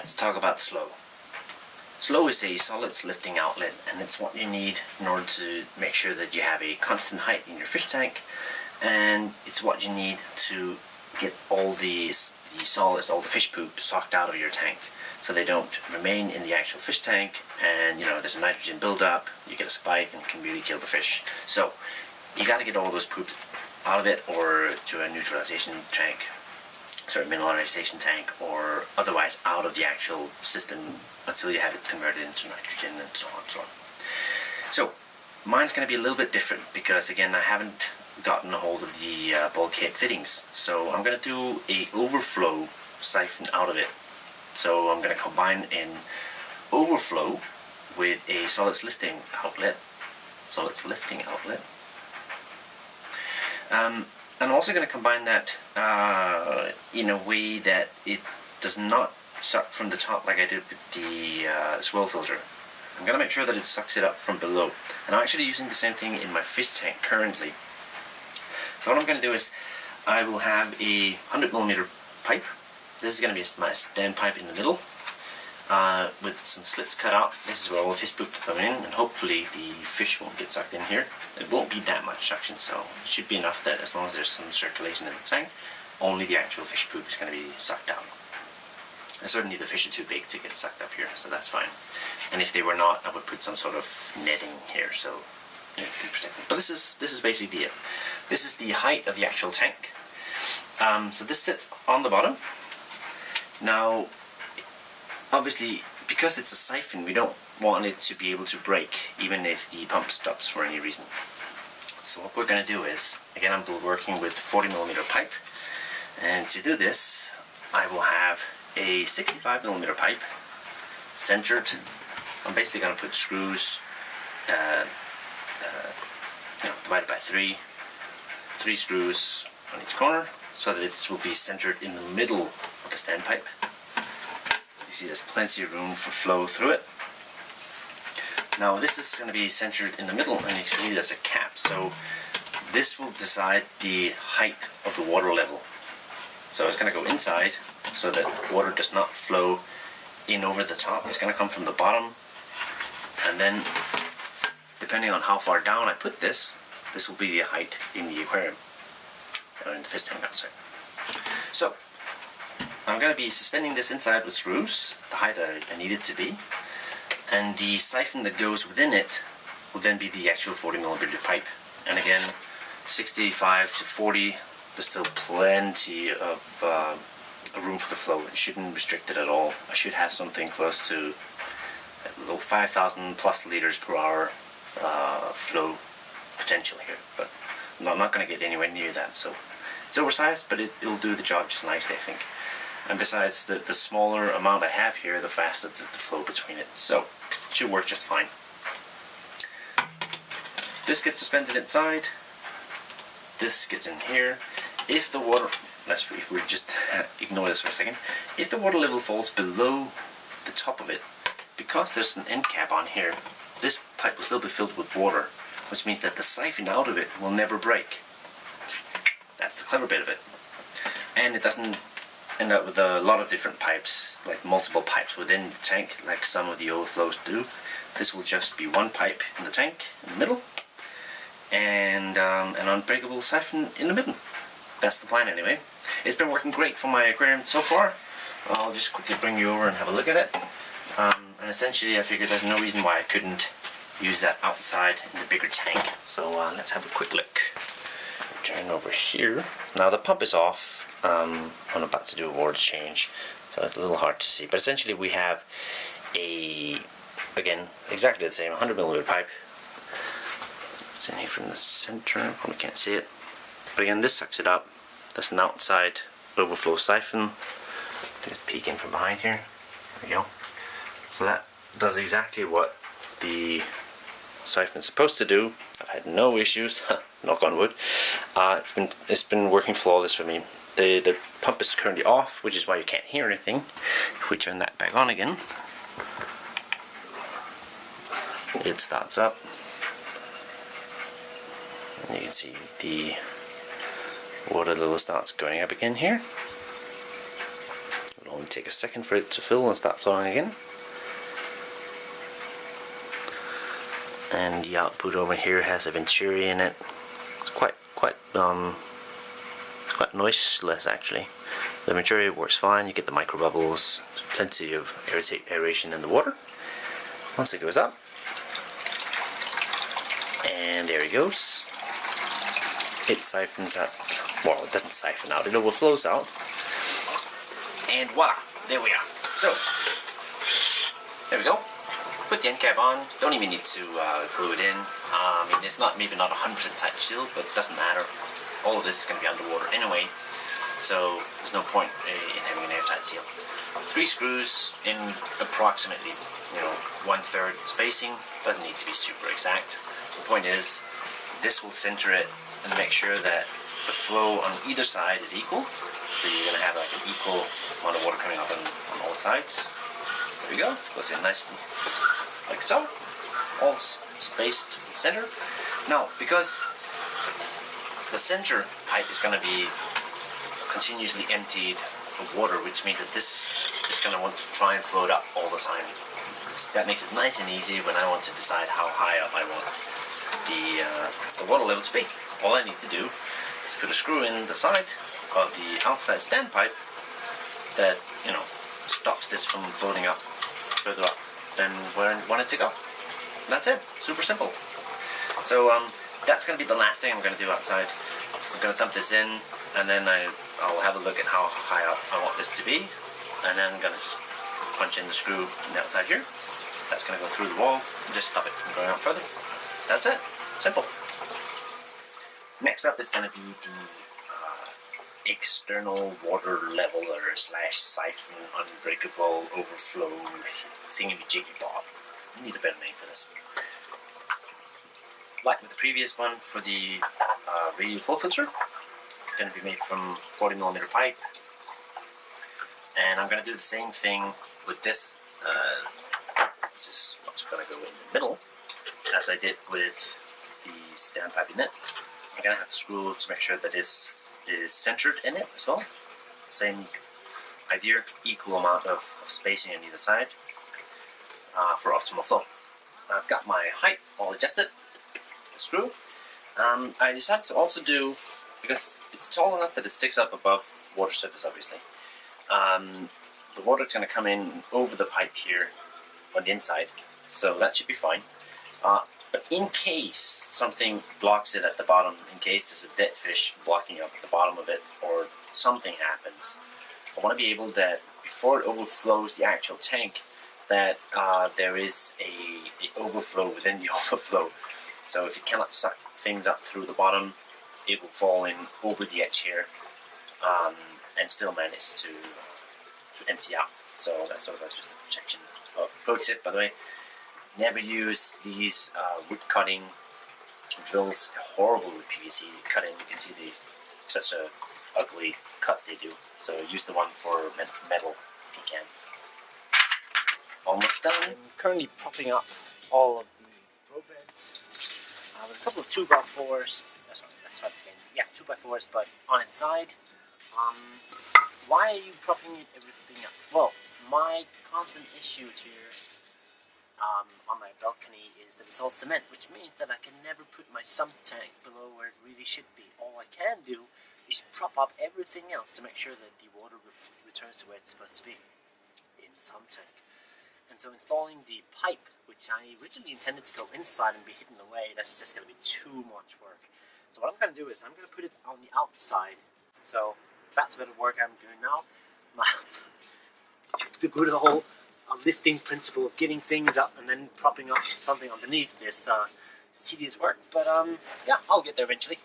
let's talk about SLO. SLO is a solids lifting outlet, and it's what you need in order to make sure that you have a constant height in your fish tank, and it's what you need to get all the solids, all the fish poop, sucked out of your tank, so they don't remain in the actual fish tank, and there's a nitrogen buildup, you get a spike, and it can really kill the fish. So you got to get all those poops out of it, or to a neutralization tank, mineralization tank, or otherwise out of the actual system until you have it converted into nitrogen and so on and so on. So mine's going to be a little bit different because, again, I haven't gotten a hold of the bulkhead fittings. So I'm going to do a overflow siphon out of it. So I'm going to combine an overflow with a solids lifting outlet. I'm also going to combine that in a way that it does not suck from the top like I did with the swirl filter. I'm going to make sure that it sucks it up from below. And I'm actually using the same thing in my fish tank currently. So what I'm going to do is I will have a 100mm pipe. This is going to be my stand pipe in the middle with some slits cut out. This is where all the fish poop can come in, and hopefully the fish won't get sucked in here. It won't be that much suction, so it should be enough that as long as there's some circulation in the tank, only the actual fish poop is going to be sucked out. And certainly the fish are too big to get sucked up here, so that's fine. And if they were not, I would put some sort of netting here, so it can protect them. But this is basically it. This is the height of the actual tank. So this sits on the bottom. Now, obviously, because it's a siphon, we don't want it to be able to break, even if the pump stops for any reason. So what we're going to do is, again, I'm working with 40mm pipe, and to do this, I will have a 65mm pipe centered. I'm basically going to put screws divided by three screws on each corner, so that this will be centered in the middle of the standpipe. You see there's plenty of room for flow through it. Now this is going to be centered in the middle, and you can see there's a cap, so this will decide the height of the water level. So it's going to go inside so that water does not flow in over the top. It's going to come from the bottom, and then depending on how far down I put this will be the height in the aquarium, or in the fish tank outside. So I'm going to be suspending this inside with screws, the height I need it to be, and the siphon that goes within it will then be the actual 40mm pipe. And again, 65 to 40, there's still plenty of room for the flow. It shouldn't restrict it at all. I should have something close to a little 5,000 plus liters per hour flow potential here, but I'm not going to get anywhere near that. So it's oversized, but it will do the job just nicely, I think. And besides, the smaller amount I have here, the faster the flow between it. So it should work just fine. This gets suspended inside. This gets in here. If the water, if we just ignore this for a second, if the water level falls below the top of it, because there's an end cap on here, this pipe will still be filled with water, which means that the siphon out of it will never break. That's the clever bit of it. And it doesn't end up with a lot of different pipes, like multiple pipes within the tank, like some of the overflows do. This will just be one pipe in the tank, in the middle, and an unbreakable siphon in the middle. That's the plan anyway. It's been working great for my aquarium so far. I'll just quickly bring you over and have a look at it. And essentially I figured there's no reason why I couldn't use that outside in the bigger tank. So let's have a quick look. Turn over here. Now the pump is off. I'm about to do a water change, so it's a little hard to see. But essentially we have again, exactly the same 100mm pipe. It's in here from the center, probably can't see it. But again, this sucks it up. That's an outside overflow siphon. Just peek in from behind here. There we go. So that does exactly what the siphon is supposed to do. I've had no issues, knock on wood. It's been working flawless for me. The pump is currently off, which is why you can't hear anything. If we turn that back on again, it starts up. And you can see the water level starts going up again here. It will only take a second for it to fill and start flowing again. And the output over here has a venturi in it. It's quite noiseless actually. The venturi works fine. You get the micro bubbles, plenty of aeration in the water. Once it goes up, and there it goes. It siphons out. Well, it doesn't siphon out. It overflows out. And voila, there we are. So there we go. Put the end cap on. Don't even need to glue it in. I mean, it's maybe not 100% tight sealed, but it doesn't matter. All of this is going to be underwater anyway, so there's no point in having an airtight seal. 3 screws in approximately, 1/3 spacing. Doesn't need to be super exact. The point is, this will center it and make sure that the flow on either side is equal. So you're going to have like an equal amount of water coming up on all sides. There we go. Goes in nice and like so. All spaced center. Now, because the center pipe is going to be continuously emptied of water, which means that this is going to want to try and float up all the time. That makes it nice and easy when I want to decide how high up I want the water level to be. All I need to do is put a screw in the side of the outside standpipe that, stops this from floating up further up than where I want it to go. That's it. Super simple. So that's going to be the last thing I'm going to do outside. I'm going to dump this in, and then I'll have a look at how high up I want this to be, and then I'm going to just punch in the screw on the outside here. That's going to go through the wall and just stop it from going out further. That's it. Simple. Next up is going to be the external water leveler / siphon unbreakable overflow thingy-jiggy bob. You need a better name for this. Like with the previous one for the radial flow filter, it's going to be made from 40mm pipe, and I'm going to do the same thing with this, which is what's going to go in the middle, as I did with the standpipe in it. I'm going to have screws to make sure that this is centered in it as well. Same idea, equal amount of spacing on either side for optimal flow. I've got my height all adjusted, the screw. I decided to also do, because it's tall enough that it sticks up above water surface obviously, the water's going to come in over the pipe here on the inside, so that should be fine. But in case something blocks it at the bottom, in case there's a dead fish blocking up at the bottom of it, or something happens, I want to be able that before it overflows the actual tank, that there is a overflow within the overflow. So if it cannot suck things up through the bottom, it will fall in over the edge here and still manage to empty out. So that's sort of just a protection. Pro tip, by the way. Never use these wood cutting drills. They're horrible with PVC cutting. You can see such a ugly cut they do. So use the one meant for metal if you can. Almost done. I'm currently propping up all of the row beds with a couple of 2x4s. Sorry, let's try this again. Yeah, 2x4s, but on its side. Why are you propping everything up? Well, my constant issue here on my balcony is that it's all cement, which means that I can never put my sump tank below where it really should be. All I can do is prop up everything else to make sure that the water returns to where it's supposed to be, in the sump tank. And so installing the pipe, which I originally intended to go inside and be hidden away, that's just going to be too much work. So what I'm going to do is I'm going to put it on the outside. So that's a bit of work I'm doing now. The good old lifting principle of getting things up and then propping up something underneath this is tedious work, but yeah, I'll get there eventually.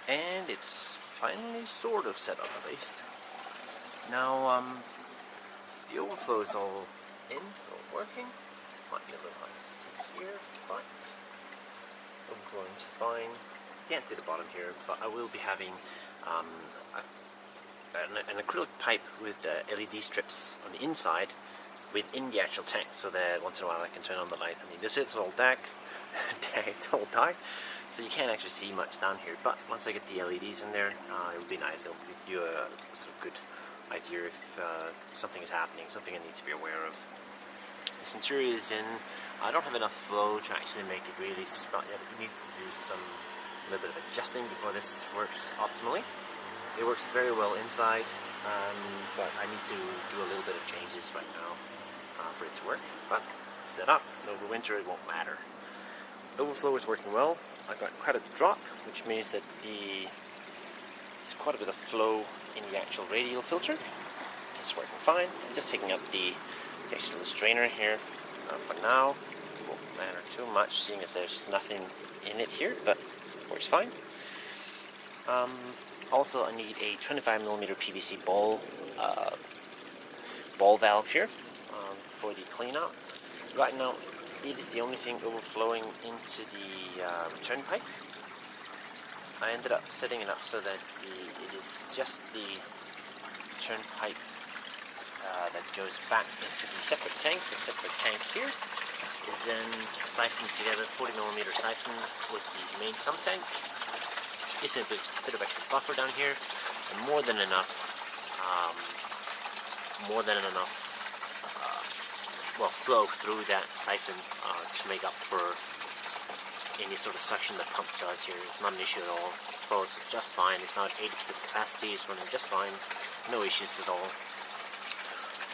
And it's finally sort of set up at least. Now the overflow is all in, it's all working. Might be a little hard to see here, but overflowing just fine. Can't see the bottom here, but I will be having an acrylic pipe with LED strips on the inside within the actual tank, so that once in a while I can turn on the light. I mean, this is all dark, it's all dark, so you can't actually see much down here, but once I get the LEDs in there, it'll be nice. It'll give you a sort of good idea if something is happening, something I need to be aware of. This interior is in. I don't have enough flow to actually make it really smart yet. It needs to do a little bit of adjusting before this works optimally. It works very well inside, but I need to do a little bit of changes right now for it to work. But set up, and over winter it won't matter. Overflow is working well. I've got quite a drop, which means that there's quite a bit of flow in the actual radial filter. It's working fine. I'm just taking out the external strainer here for now. It won't matter too much, seeing as there's nothing in it here, but works fine. Also, I need a 25mm PVC ball valve here for the cleanout. Right now, it is the only thing overflowing into the return pipe. I ended up setting it up so that it is just the return pipe that goes back into the separate tank. The separate tank here is then siphoned together, 40mm siphon with the main sump tank. It's a bit of extra buffer down here, and more than enough flow through that siphon to make up for any sort of suction the pump does here. It's not an issue at all. It flows just fine. It's now at 80% capacity. It's running just fine. No issues at all.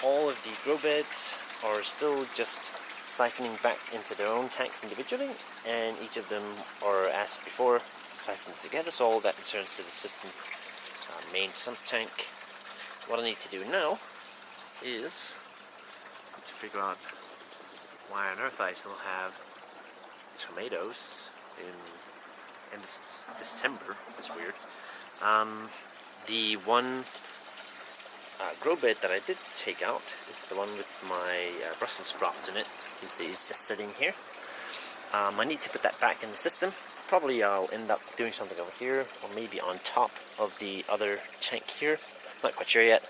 All of the grow beds are still just siphoning back into their own tanks individually, and each of them are, as before, siphoned together, so all that returns to the system main sump tank. What I need to do now is to figure out why on earth I still have tomatoes in end of December. This is weird. The one grow bed that I did take out is the one with my Brussels sprouts in it. You can see it's just sitting here. I need to put that back in the system. Probably I'll end up doing something over here, or maybe on top of the other tank here. Not quite sure yet,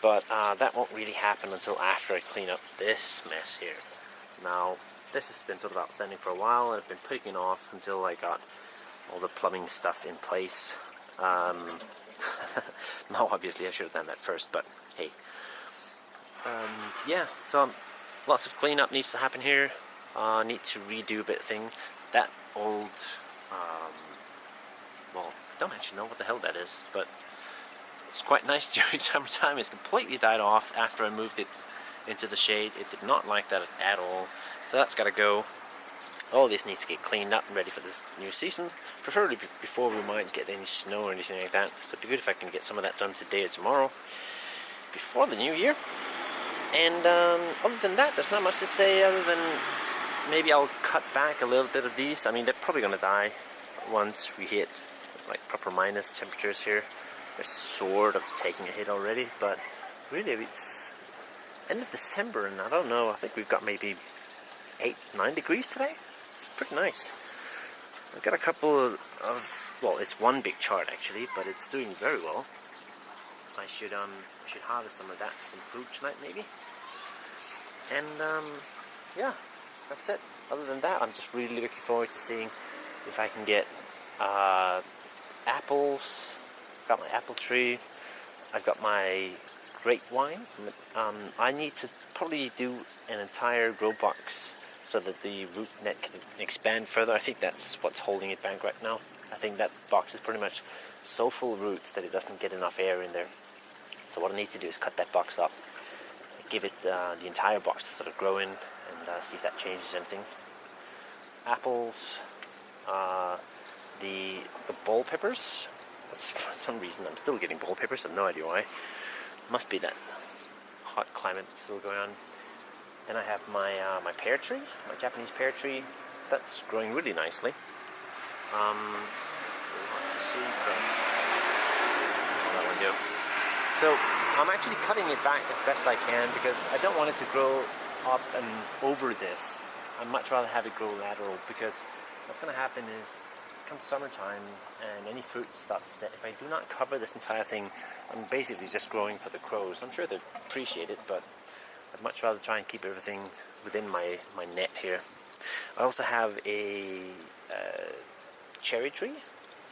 but that won't really happen until after I clean up this mess here. Now, this has been sort of outstanding for a while, and I've been putting it off until I got all the plumbing stuff in place. Now, obviously, I should have done that first, but hey. Yeah, so lots of cleanup needs to happen here. Need to redo a bit of thing. That old, well, I don't actually know what the hell that is, but it's quite nice during summertime. It's completely died off after I moved it into the shade. It did not like that at all, so that's got to go. All this needs to get cleaned up and ready for this new season, preferably before we might get any snow or anything like that. So it'd be good if I can get some of that done today or tomorrow, before the new year. And other than that, there's not much to say other than maybe I'll cut back a little bit of these. I mean, they're probably going to die once we hit like proper minus temperatures here. They're sort of taking a hit already, but really it's end of December and I don't know, I think we've got maybe 8-9 degrees today. It's pretty nice. I've got a couple of well, it's one big chart actually, but it's doing very well. I should harvest some of that for some fruit tonight maybe. And yeah, that's it. Other than that, I'm just really looking forward to seeing if I can get apples. Got my apple tree. I've got my grape vine. I need to probably do an entire grow box so that the root net can expand further. I think that's what's holding it back right now. I think that box is pretty much so full of roots that it doesn't get enough air in there. So what I need to do is cut that box up, give it the entire box to sort of grow in, and see if that changes anything. Apples, the ball peppers. For some reason I'm still getting ball peppers. I have no idea why. Must be that hot climate that's still going on. Then I have my my pear tree, my Japanese pear tree. That's growing really nicely. It's a little hard to see, but that one do. So I'm actually cutting it back as best I can because I don't want it to grow up and over this. I'd much rather have it grow lateral, because what's going to happen is come summertime and any fruit starts to set, if I do not cover this entire thing, I'm basically just growing for the crows. I'm sure they'd appreciate it, but I'd much rather try and keep everything within my net here. I also have a cherry tree.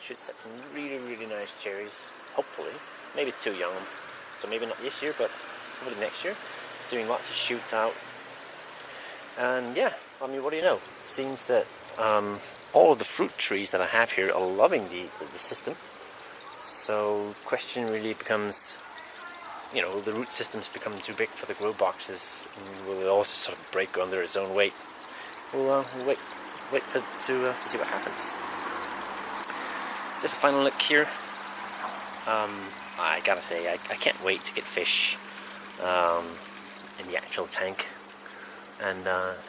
Should set some really, really nice cherries, hopefully. Maybe it's too young. so maybe not this year, but probably next year. It's doing lots of shoots out. And yeah, I mean, what do you know? It seems that all of the fruit trees that I have here are loving the system. So question really becomes, you know, the root system's becoming too big for the grow boxes, and will it also sort of break under its own weight? We'll wait to see what happens. Just a final look here. I gotta say, I can't wait to get fish in the actual tank and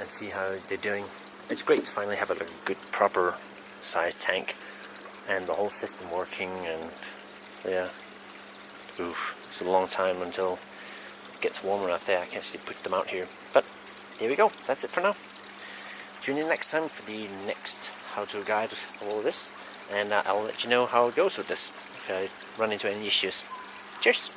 see how they're doing. It's great to finally have a good, proper sized tank and the whole system working. And yeah, it's a long time until it gets warmer enough there I can actually put them out here. But here we go. That's it for now. Tune in next time for the next how-to guide of all of this, and I'll let you know how it goes with this if I run into any issues. Cheers!